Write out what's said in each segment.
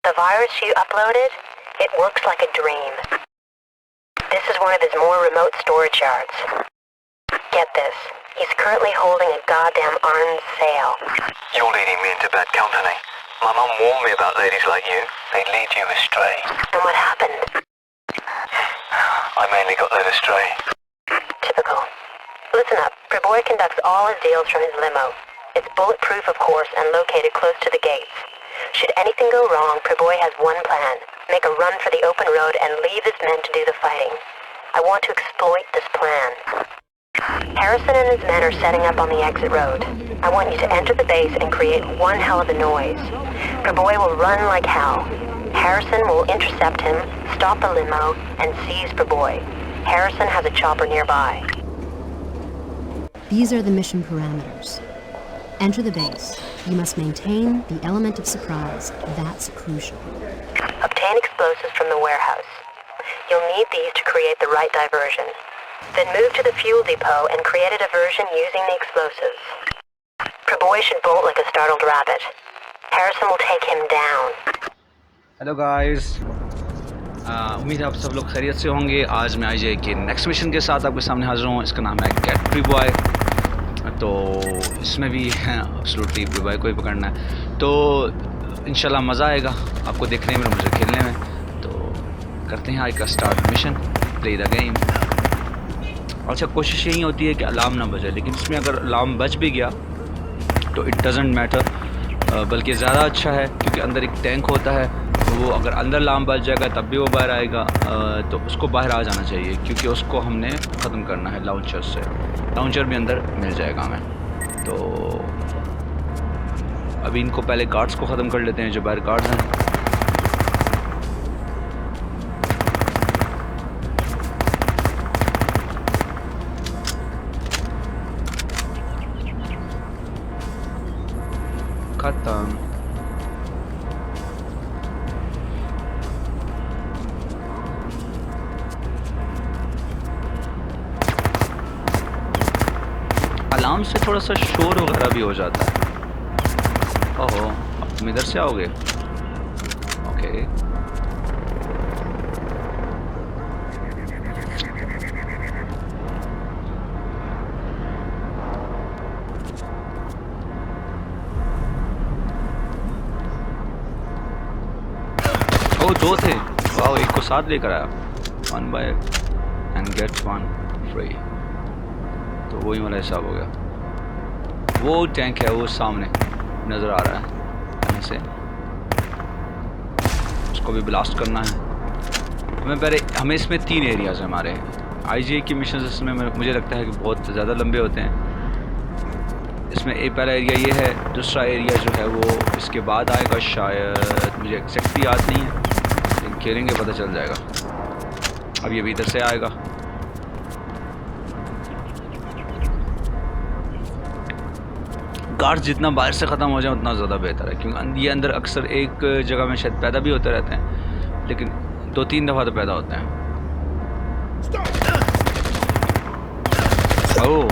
The virus you uploaded, it works like a dream. This is one of his more remote storage yards. Get this. He's currently holding a goddamn arms sale. You're leading me into bad company. My mum warned me about ladies like you. They lead you astray. And what happened? I mainly got led astray. Typical. Listen up. Preboy conducts all his deals from his limo. It's bulletproof, of course, and located close to the gates. Should anything go wrong, Preboy has one plan. Make a run for the open road and leave his men to do the fighting. I want to exploit this plan. Harrison and his men are setting up on the exit road. I want you to enter the base and create one hell of a noise. Preboy will run like hell. Harrison will intercept him, stop the limo, and seize Preboy. Harrison has a chopper nearby. These are the mission parameters. Enter the base. You must maintain the element of surprise. That's crucial. Obtain explosives from the warehouse. You'll need these to create the right diversion. Then move to the fuel depot and create a diversion using the explosives. Preboy should bolt like a startled rabbit. Harrison will take him down. Hello guys, उम्मीद है आप सब लोग खैरियत से होंगे। आज मैं आईजे के नेक्स्ट मिशन के साथ आपके सामने हाजिर हूँ। इसका नाम है गेट प्रीबॉय। तो इसमें भी एब्सोल्युटली प्रीबॉय को ही पकड़ना है। तो इंशाल्लाह मज़ा आएगा आपको देखने में, मुझे खेलने में। तो करते हैं आज का start mission, play the game. अच्छा, कोशिश यही होती है कि अलार्म ना बजे, लेकिन इसमें अगर अलार्म बज भी गया तो इट डजेंट मैटर, बल्कि ज़्यादा अच्छा है, क्योंकि अंदर एक टैंक होता है। वो अगर अंदर अलार्म बज जाएगा तब भी वो बाहर आएगा, तो उसको बाहर आ जाना चाहिए, क्योंकि उसको हमने ख़त्म करना है लॉन्चर से। लॉन्चर भी अंदर मिल जाएगा हमें। तो अभी इनको पहले गार्ड्स को ख़त्म कर लेते हैं, जो बाहर गार्ड्स हैं। खत्म। अलार्म से थोड़ा सा शोर वगैरह भी हो जाता है। ओहो, अब तुम इधर से आओगे? ओके। ओ, दो थे। वाह, एक को साथ लेकर आया। 1 बाय एंड गेट 1 फ्री। तो वही वाला हिसाब हो गया। वो टैंक है, वो सामने नज़र आ रहा है यहाँ से। उसको भी ब्लास्ट करना है हमें। इसमें 3 एरियाज़ हैं हमारे आईजे की मिशन। इसमें मुझे लगता है कि बहुत ज़्यादा लंबे होते हैं। इसमें एक पहला एरिया ये है, दूसरा एरिया जो है वो इसके बाद आएगा शायद, मुझे एग्जैक्टली याद नहीं है, लेकिन खेलेंगे पता चल जाएगा। अब ये भी इधर से आएगा। गार्ड्स जितना बाहर से ख़त्म हो जाए उतना ज़्यादा बेहतर है, क्योंकि ये अंदर अक्सर एक जगह में शायद पैदा भी होते रहते हैं, लेकिन 2-3 दफ़ा तो पैदा होते हैं। ओह,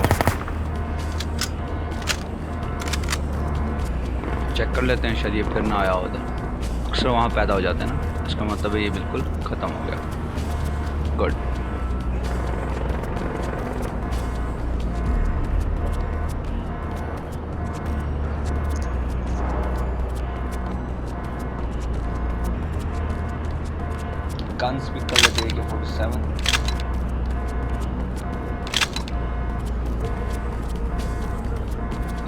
चेक कर लेते हैं, शायद ये फिर ना आया होता। अक्सर वहाँ पैदा हो जाते हैं ना, इसका मतलब है ये बिल्कुल ख़त्म हो गया। गुड। गन्स भी कर लेते हैं।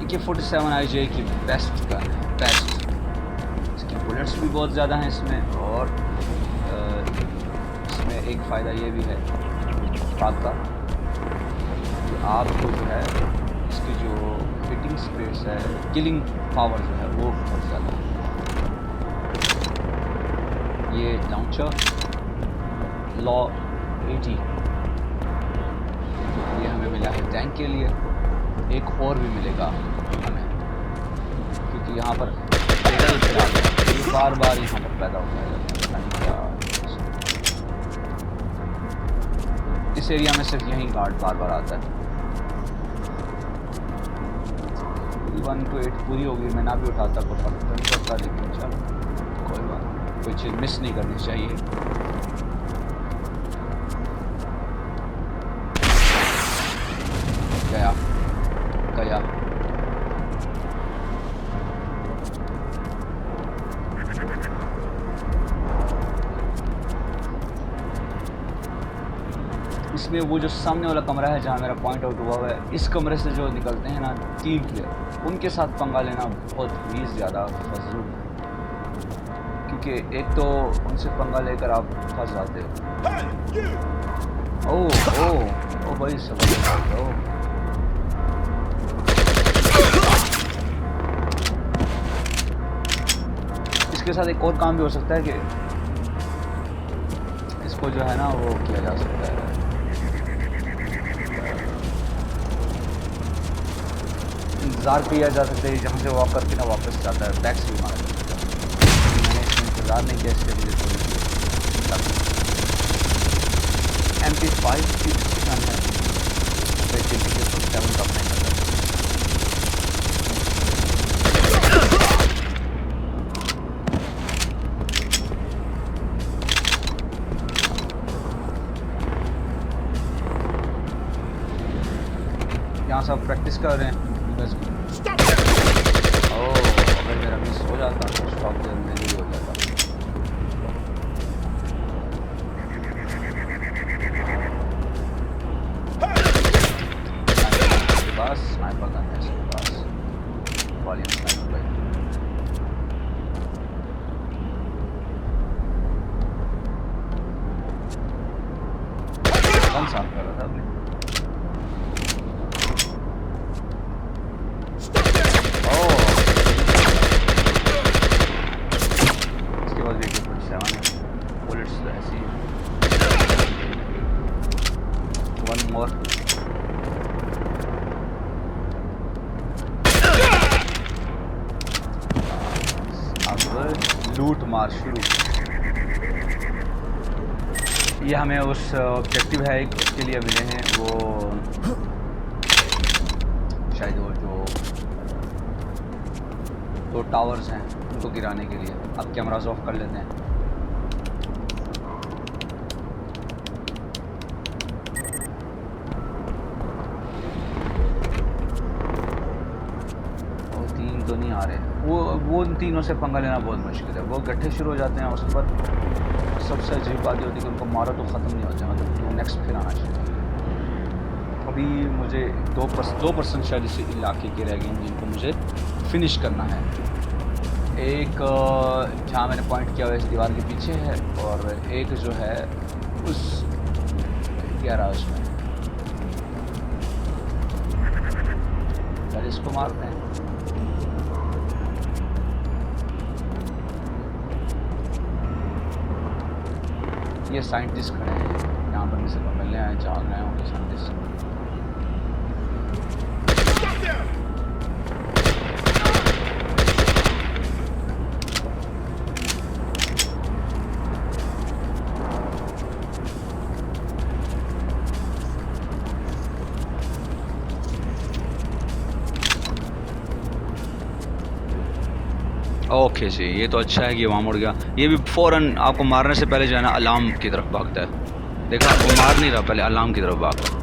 AK-47 आईजे की बेस्ट गन है, बेस्ट। इसकी बुलेट्स भी बहुत ज़्यादा हैं इसमें, और इसमें एक फ़ायदा ये भी है बात का कि आपको जो है इसकी जो हिटिंग स्पेस है, किलिंग पावर जो है वो बहुत ज़्यादा है। ये लॉन्चर लॉ 80 ये हमें मिला है टैंक के लिए। एक और भी मिलेगा हमें, क्योंकि यहाँ पर ये बार बार यहाँ पर पैदा होता है। इस एरिया में सिर्फ यही गार्ड बार बार आता है। 1 to 8 पूरी होगी, मैं ना भी उठाता को फर्क नहीं पड़ता, लेकिन चलो कोई बात नहीं। कोई चीज़ मिस नहीं करनी चाहिए। गया गया। इसमें वो जो सामने वाला कमरा है जहाँ मेरा पॉइंट आउट हुआ है, इस कमरे से जो निकलते हैं ना 3 प्लेयर, उनके साथ पंगा लेना बहुत ही ज़्यादा फजूल है, क्योंकि एक तो उनसे पंगा लेकर आप फंस जाते हो। ओ भाई सब ओ इसके साथ एक और काम भी हो सकता है कि इसको जो है ना वो किया जा सकता है, इंतज़ार किया जा सकता है जहाँ से वॉक करके ना वापस जाता है, बैक्स भी मारा जाता है। मैंने इसमें इंतज़ार नहीं किया, इसलिए मुझे थोड़ी MP5 की डिस्कशन है, का अपने यहाँ सब प्रैक्टिस कर रहे हैं। अगर मेरा मिस हो जाता तो स्टॉप देर में ही हो जाता। बस स्नाइपर गन है इसके पास, वॉल्यूम स्नाइपर भाई। कौन साफ कर रहा था अभी? लूट मार शुरू। ये हमें उस ऑब्जेक्टिव है एक, उसके लिए मिले हैं वो शायद वो जो 2 टावर्स हैं उनको गिराने के लिए। अब कैमरास ऑफ कर लेते हैं। तो नहीं आ रहे वो उन तीनों से पंगा लेना बहुत मुश्किल है। वो गड्ढे शुरू हो जाते हैं, उसके बाद सबसे अजीब बात ये होती है कि उनको मारो तो ख़त्म नहीं होता, मतलब वो नेक्स्ट फिर आना चाहिए। अभी मुझे 2% शायद इस इलाके के रह गए हैं जिनको मुझे फिनिश करना है। एक जहाँ मैंने पॉइंट किया हुआ इस दीवार के पीछे है, और एक जो है उस गैराज में। पहले इसको मारते हैं। ये साइंटिस्ट खड़े हैं यहाँ पर, किसी को मिलने आए, जाग रहे होंगे साइंटिस्ट। ओके जी, ये तो अच्छा है कि वहाँ मुड़ गया। ये भी फ़ौरन आपको मारने से पहले जो है ना अलार्म की तरफ भागता है। देखा, वो मार नहीं रहा, पहले अलार्म की तरफ भागा।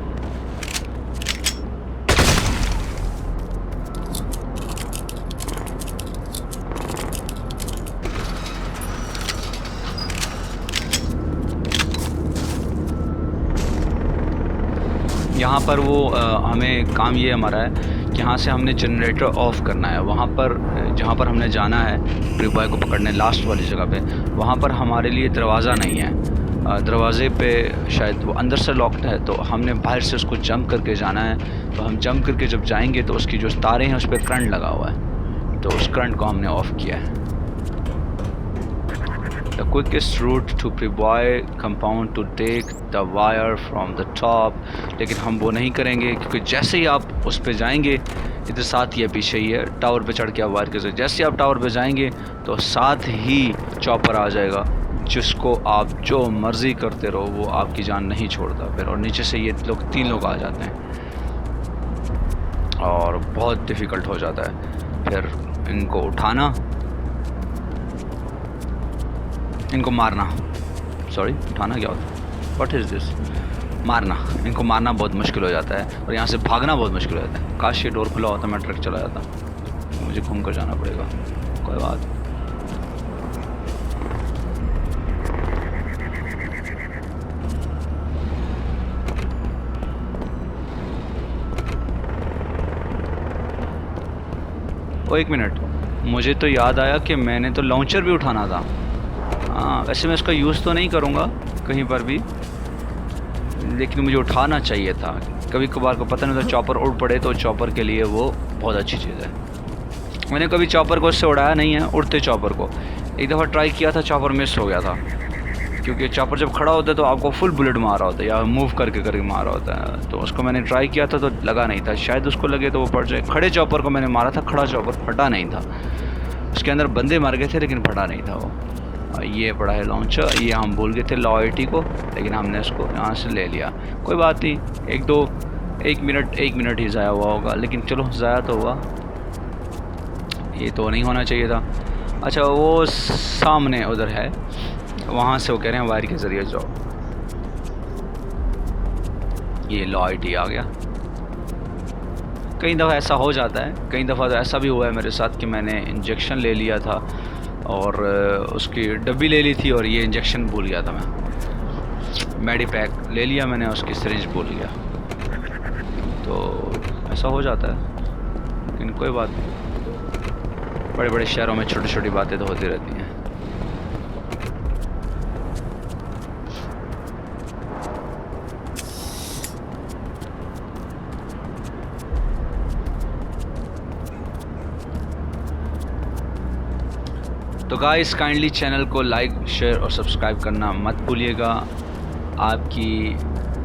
यहाँ पर वो हमें काम ये हमारा है कि यहाँ से हमने जनरेटर ऑफ करना है। वहाँ पर जहाँ पर हमने जाना है प्रीबॉय को पकड़ने, लास्ट वाली जगह पे, वहाँ पर हमारे लिए दरवाज़ा नहीं है। दरवाज़े पे शायद वो अंदर से लॉक्ड है, तो हमने बाहर से उसको जंप करके जाना है। तो हम जंप करके जब जाएंगे तो उसकी जो तारें हैं उस पर करंट लगा हुआ है, तो उस करंट को हमने ऑफ़ किया है। The quickest route to Preboy compound to take the wire from the top, लेकिन हम वो नहीं करेंगे क्योंकि जैसे ही आप उस पे जाएंगे, इधर साथ ही है पीछे ही है, टावर पे चढ़ के आप वायर कर सकते। जैसे ही आप टावर पे जाएंगे तो साथ ही चॉपर आ जाएगा, जिसको आप जो मर्ज़ी करते रहो वो आपकी जान नहीं छोड़ता फिर। और नीचे से ये लोग 3 लोग आ जाते हैं और बहुत डिफ़िकल्ट हो जाता है फिर इनको उठाना। इनको मारना, सॉरी उठाना क्या होता है, व्हाट इज़ दिस, मारना, इनको मारना बहुत मुश्किल हो जाता है और यहाँ से भागना बहुत मुश्किल हो जाता है। काश ये डोर खुला होता मैं ट्रक चला जाता, मुझे घूम कर जाना पड़ेगा, कोई बात। ओ एक मिनट, मुझे तो याद आया कि मैंने तो लॉन्चर भी उठाना था। हाँ वैसे मैं इसका यूज़ तो नहीं करूँगा कहीं पर भी, लेकिन मुझे उठाना चाहिए था। कभी कभार को पता नहीं था चॉपर उड़ पड़े तो चॉपर के लिए वो बहुत अच्छी चीज़ है। मैंने कभी चॉपर को उससे उड़ाया नहीं है, उड़ते चॉपर को। एक दफ़ा ट्राई किया था, चॉपर मिस हो गया था, क्योंकि चॉपर जब खड़ा होता है तो आपको फुल बुलेट मारा होता है या मूव करके मारा होता है। तो उसको मैंने ट्राई किया था तो लगा नहीं था, शायद उसको लगे तो वो पड़ जाए। खड़े चॉपर को मैंने मारा था, खड़ा चॉपर फटा नहीं था, उसके अंदर बंदे मार गए थे लेकिन फटा नहीं था वो। ये पड़ा है लॉन्चर, ये हम भूल गए थे लॉयल्टी को, लेकिन हमने उसको यहाँ से ले लिया। कोई बात नहीं, एक मिनट ही ज़ाया हुआ होगा, लेकिन चलो ज़ाया तो हुआ, ये तो नहीं होना चाहिए था। अच्छा वो सामने उधर है, वहाँ से वो कह रहे हैं वायर के ज़रिए जाओ। ये लॉयल्टी आ गया। कई दफ़ा ऐसा हो जाता है, कई दफ़ा तो ऐसा भी हुआ है मेरे साथ कि मैंने इंजेक्शन ले लिया था और उसकी डब्बी ले ली थी और ये इंजेक्शन भूल गया था। मैं मेडिपैक ले लिया मैंने, उसकी सिरिंज भूल गया। तो ऐसा हो जाता है, लेकिन कोई बात नहीं, बड़े बड़े शहरों में छोटी छोटी बातें तो होती रहती हैं। तो गाइस काइंडली चैनल को लाइक शेयर और सब्सक्राइब करना मत भूलिएगा। आपकी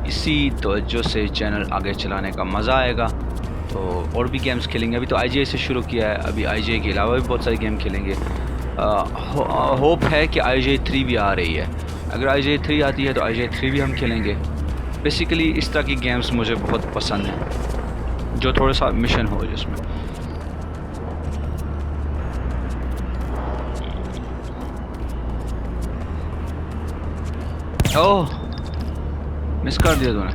इसी तवज्जो से चैनल आगे चलाने का मज़ा आएगा। तो और भी गेम्स खेलेंगे, अभी तो IGI से शुरू किया है, अभी IGI के अलावा भी बहुत सारे गेम खेलेंगे। होप है कि IGI 3 भी आ रही है। अगर IGI 3 आती है तो IGI 3 भी हम खेलेंगे। बेसिकली इस तरह की गेम्स मुझे बहुत पसंद हैं, जो थोड़ा सा मिशन हो जिसमें। ओह मिस कर दिया तूने,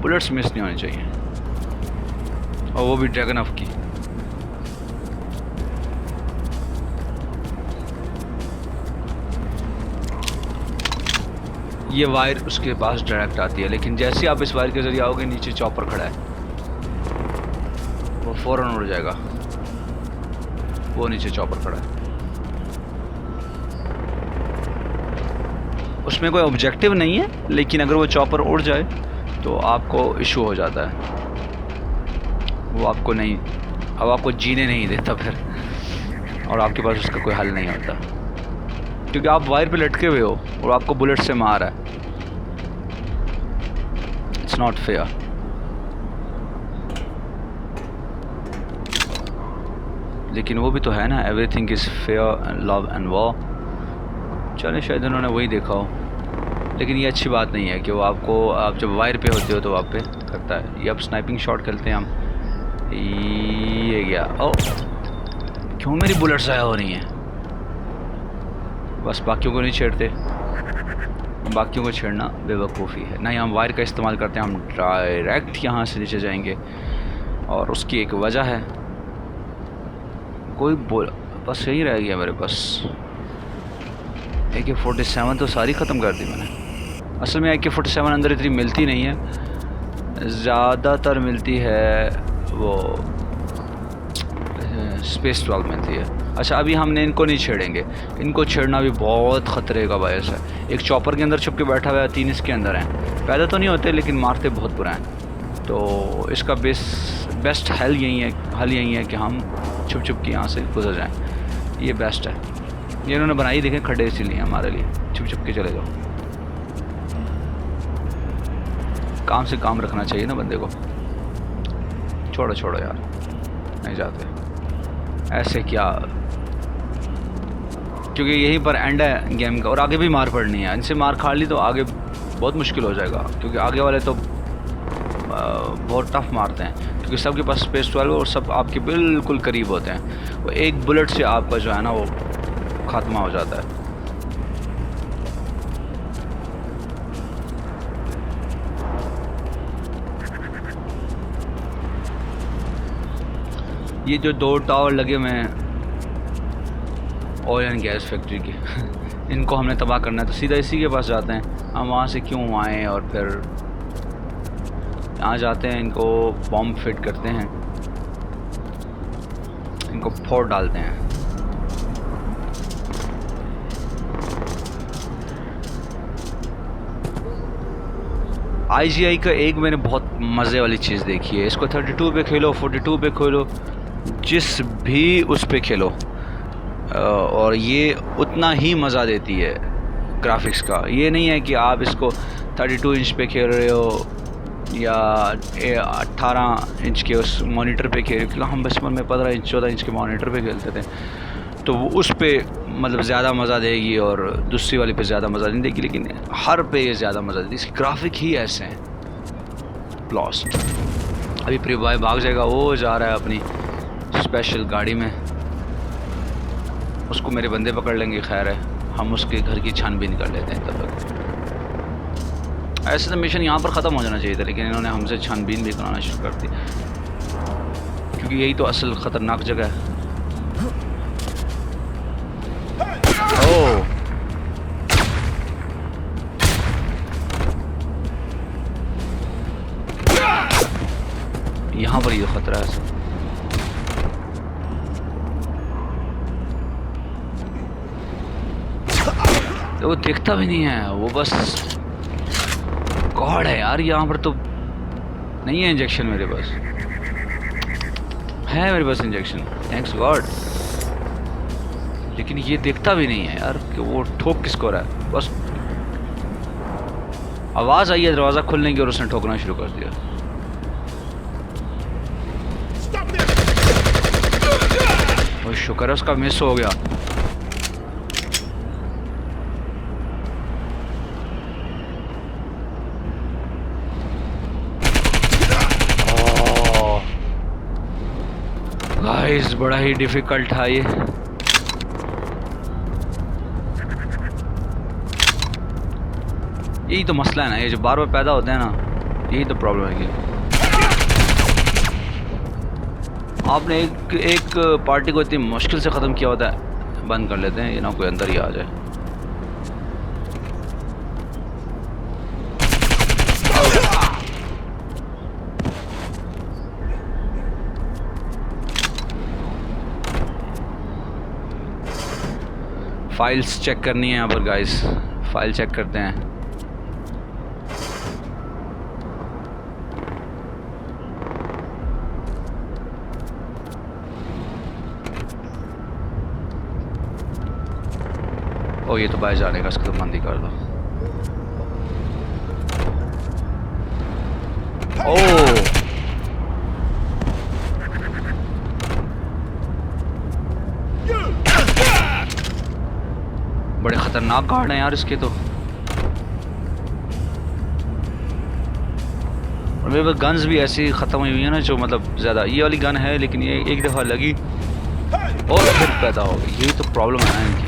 बुलेट्स मिस नहीं होनी चाहिए, और वो भी ड्रैगन ऑफ की। ये वायर उसके पास डायरेक्ट आती है, लेकिन जैसे ही आप इस वायर के जरिए आओगे नीचे चॉपर खड़ा है, वो फौरन उड़ जाएगा। वो नीचे चॉपर खड़ा है, उसमें कोई ऑब्जेक्टिव नहीं है, लेकिन अगर वो चॉपर उड़ जाए तो आपको इशू हो जाता है। वो आपको नहीं, अब आपको जीने नहीं देता फिर, और आपके पास उसका कोई हल नहीं होता, क्योंकि आप वायर पे लटके हुए हो और आपको बुलेट से मार है। It's not fair. लेकिन वो भी तो है ना, everything is fair and love and war. चले शायद उन्होंने वही देखा हो, लेकिन ये अच्छी बात नहीं है कि वो आपको, आप जब वायर पे होते हो तो आप पे करता है। ये अब स्नाइपिंग शॉट खेलते हैं हम। ये गया। ओ क्यों मेरी बुलेट ज़ाया हो रही हैं? बस बाकियों को नहीं छेड़ते, बाकियों को छेड़ना बेवकूफ़ी है। नहीं, हम वायर का इस्तेमाल करते हैं, हम डायरेक्ट यहाँ से नीचे जाएंगे, और उसकी एक वजह है। कोई बस यही रह गया मेरे पास। AK-47 तो सारी ख़त्म कर दी मैंने। असल में AK-47 अंदर इतनी मिलती नहीं है, ज़्यादातर मिलती है वो स्पेस 12 मिलती है। अच्छा अभी हमने इनको नहीं छेड़ेंगे, इनको छेड़ना भी बहुत ख़तरे का बायस है। एक चॉपर के अंदर छुप के बैठा हुआ है, 3 इसके अंदर हैं। पैदा तो नहीं होते लेकिन मारते बहुत बुरा हैं। तो इसका बेस्ट हल यही है कि हम छुप छुप के यहाँ से गुजर जाएँ। ये बेस्ट है। ये इन्होंने बनाई, देखें खड्डे इसीलिए हमारे लिए, छुप छुप के चले जाओ। काम से काम रखना चाहिए ना बंदे को। छोड़ो यार, नहीं जाते ऐसे क्या, क्योंकि यहीं पर एंड है गेम का, और आगे भी मार पड़नी है। इनसे मार खा ली तो आगे बहुत मुश्किल हो जाएगा, क्योंकि आगे वाले तो बहुत टफ मारते हैं, क्योंकि सबके पास स्पेस 12 और सब आपके बिल्कुल करीब होते हैं। वो एक बुलेट से आपका जो है ना वो ख़त्मा हो जाता है। ये जो 2 टावर लगे हुए हैं ऑयल एंड गैस फैक्ट्री के इनको हमने तबाह करना है, तो सीधा इसी के पास जाते हैं। हम वहाँ से क्यों आएँ और फिर यहाँ जाते हैं, इनको बॉम्ब फिट करते हैं, इनको फोड़ डालते हैं। IGI का एक मैंने बहुत मज़े वाली चीज़ देखी है, इसको 32 पे खेलो, 42 पे खेलो, जिस भी उस पे खेलो, और ये उतना ही मज़ा देती है ग्राफिक्स का। ये नहीं है कि आप इसको 32 इंच पे खेल रहे हो या 18 इंच के उस मॉनिटर पे खेल रहे हो। हम बचपन में 15 इंच 14 इंच के मॉनिटर पे खेलते थे, तो वो उस पे मतलब ज़्यादा मज़ा देगी और दूसरी वाली पे ज़्यादा मज़ा नहीं देगी, लेकिन हर पे ये ज़्यादा मज़ा देगी। इसके ग्राफिक ही ऐसे हैं। ब्लास्ट। अभी प्री बॉय भाग जाएगा, वो जा रहा है अपनी स्पेशल गाड़ी में, उसको मेरे बंदे पकड़ लेंगे। खैर है, हम उसके घर की छानबीन कर लेते हैं तब तक। ऐसे तो मिशन यहाँ पर ख़त्म हो जाना चाहिए था, लेकिन इन्होंने हमसे छानबीन भी कराना शुरू कर दी, क्योंकि यही तो असल ख़तरनाक जगह है। ओह, यहाँ पर ये ख़तरा है। तो वो दिखता भी नहीं है, वो बस गॉड है यार। यहाँ पर तो नहीं है इंजेक्शन, मेरे पास है, मेरे पास इंजेक्शन, थैंक्स गॉड, लेकिन ये दिखता भी नहीं है यार कि वो ठोक किसको रहा है। बस आवाज़ आई है दरवाज़ा खुलने की और उसने ठोकना शुरू कर दिया। और शुक्र है उसका मिस हो गया। गाइस बड़ा ही डिफिकल्ट था ये। यही तो मसला है ना, ये जो बार बार पैदा होते हैं ना, यही तो प्रॉब्लम है कि आपने एक पार्टी को इतनी मुश्किल से ख़त्म किया होता है, बंद कर लेते हैं, ये ना कोई अंदर ही आ जाए। फाइल्स चेक करनी है यहाँ पर गाइस, फाइल चेक करते हैं। ओ ये तो बाहर जाने का, इसको तो बंद ही कर दो। ओ बड़े खतरनाक गार्ड हैं यार इसके तो। और मेरे पास गन्स भी ऐसी ख़त्म हुई है ना, जो मतलब ज़्यादा, ये वाली गन है लेकिन ये एक दफ़ा लगी और फिर पैदा हो गई। यही तो प्रॉब्लम है ना इनकी,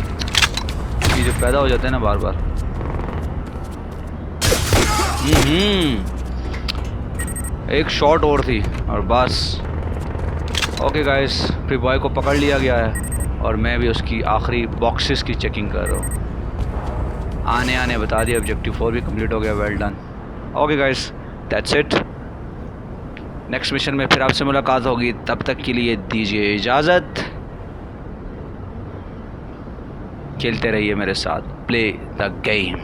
ये जो पैदा हो जाते हैं ना बार बार। एक शॉट और थी और बस। ओके गाइस, प्री बॉय को पकड़ लिया गया है और मैं भी उसकी आखिरी बॉक्सेस की चेकिंग कर रहा हूँ। आने बता दिया, ऑब्जेक्टिव 4 भी कंप्लीट हो गया। Well done. Okay guys, that's it. Next mission में फिर आपसे मुलाकात होगी, तब तक के लिए दीजिए इजाज़त। खेलते रहिए मेरे साथ, प्ले द गेम।